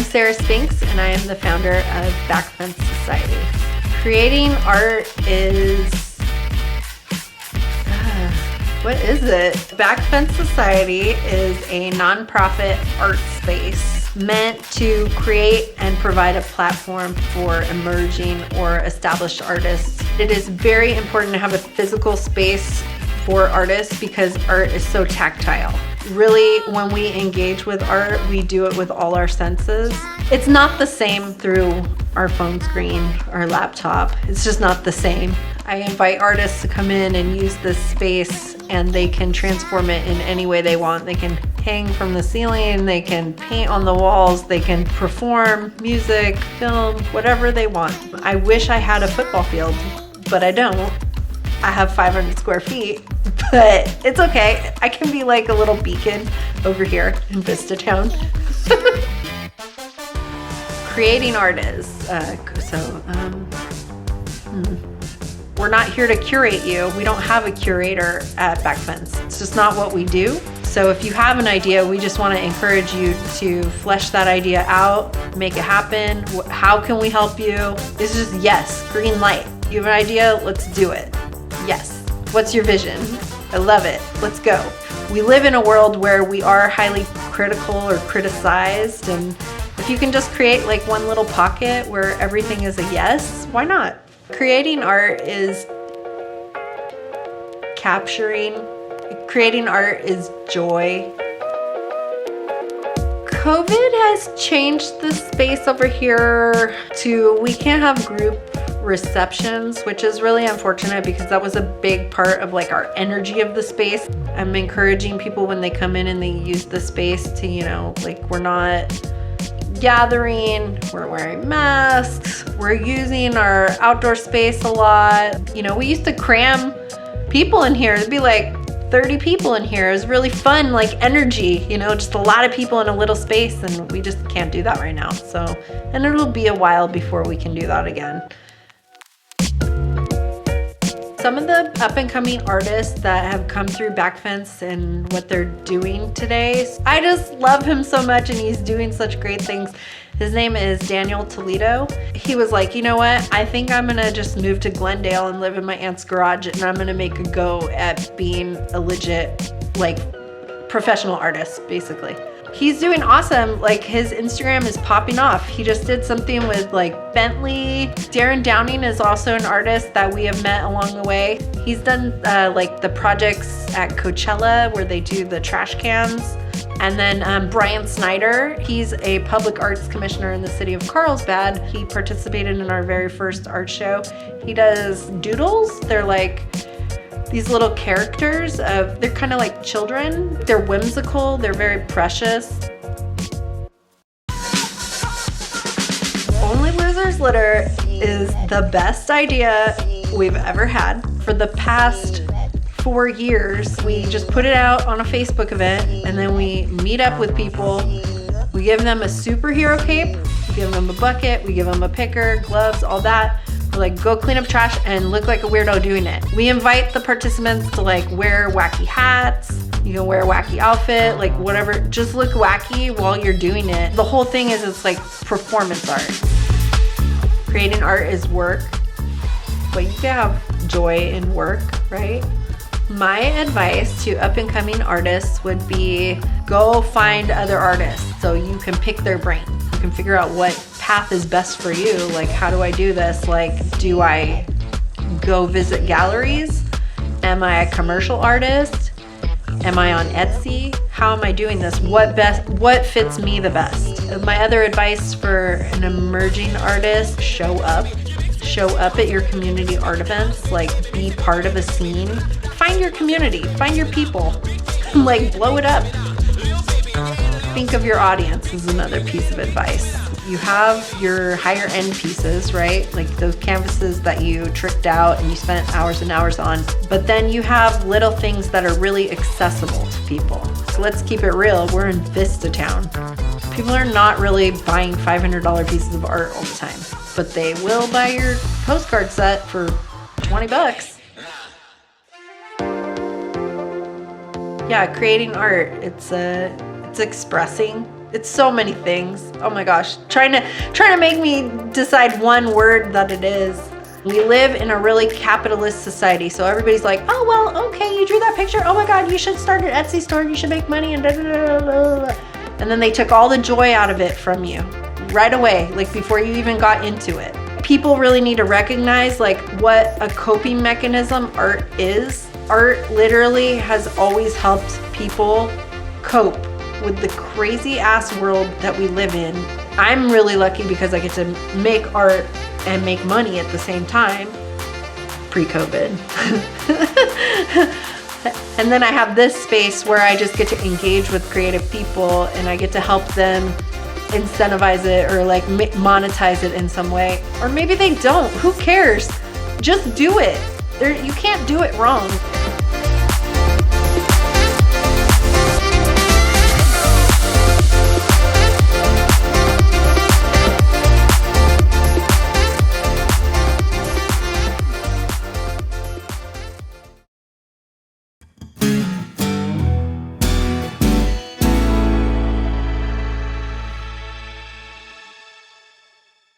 Sarah Spinks, and I am the founder of Backfence Society. Creating art is... what is it? Backfence Society is a nonprofit art space meant to create and provide a platform for emerging or established artists. It is very important to have a physical space for artists because art is so tactile. Really, when we engage with art, we do it with all our senses. It's not the same through our phone screen, our laptop. It's just not the same. I invite artists to come in and use this space, and they can transform it in any way they want. They can hang from the ceiling, they can paint on the walls, they can perform music, film, whatever they want. I wish I had a football field, but I don't. I have 500 square feet, but it's okay. I can be like a little beacon over here in Vista town. Creating art is, we're not here to curate you. We don't have a curator at Backfence. It's just not what we do. So if you have an idea, we just want to encourage you to flesh that idea out, make it happen. How can we help you? It's just yes, green light. You have an idea, let's do it. Yes. What's your vision? I love it. Let's go. We live in a world where we are highly critical or criticized, and if you can just create like one little pocket where everything is a yes, why not? Creating art is creating art is joy. COVID has changed the space over here to, we can't have group receptions, which is really unfortunate because that was a big part of like our energy of the space. I'm encouraging people when they come in and they use the space to, like we're not gathering, we're wearing masks, we're using our outdoor space a lot. We used to cram people in here. It'd be like 30 people in here. It was really fun, like energy, just a lot of people in a little space, and we just can't do that right now. So, and it'll be a while before we can do that again. Some of the up-and-coming artists that have come through Backfence and what they're doing today, I just love him so much, and he's doing such great things. His name is Daniel Toledo. He was like, you know what? I think I'm gonna just move to Glendale and live in my aunt's garage, and I'm gonna make a go at being a legit, like, professional artist, basically. He's doing awesome. Like, his Instagram is popping off. He just did something with like Bentley. Darren Downing is also an artist that we have met along the way. He's done like the projects at Coachella where they do the trash cans. And then Brian Snyder, he's a public arts commissioner in the city of Carlsbad. He participated in our very first art show. He does doodles. They're like these little characters they're kind of like children. They're whimsical, they're very precious. Only Losers Litter is the best idea we've ever had. For the past 4 years, we just put it out on a Facebook event, and then we meet up with people. We give them a superhero cape, we give them a bucket, we give them a picker, gloves, all that. Like, go clean up trash and look like a weirdo doing it. We invite the participants to like wear wacky hats. You can wear a wacky outfit, like whatever, just look wacky while you're doing it. The whole thing is it's like performance art. Creating art is work, but you can have joy in work, right? My advice to up and coming artists would be go find other artists so you can pick their brain. You can figure out what path is best for you. Like, how do I do this? Like, do I go visit galleries? Am I a commercial artist? Am I on Etsy? How am I doing this? What fits me the best? My other advice for an emerging artist, show up. Show up at your community art events, like be part of a scene. Find your community, find your people, like blow it up. Think of your audience is another piece of advice. You have your higher end pieces, right? Like those canvases that you tricked out and you spent hours and hours on. But then you have little things that are really accessible to people. So let's keep it real. We're in Vista town. People are not really buying $500 pieces of art all the time, but they will buy your postcard set for 20 bucks. Yeah, creating art, it's expressing It's so many things. Oh my gosh, trying to make me decide one word that it is. We live in a really capitalist society, so everybody's like, oh well, okay, you drew that picture. Oh my God, you should start an Etsy store. You should make money and da da da da da. And then they took all the joy out of it from you right away, like before you even got into it. People really need to recognize like what a coping mechanism art is. Art literally has always helped people cope with the crazy ass world that we live in. I'm really lucky because I get to make art and make money at the same time, pre-COVID. And then I have this space where I just get to engage with creative people and I get to help them incentivize it or like monetize it in some way. Or maybe they don't, who cares? Just do it. You can't do it wrong.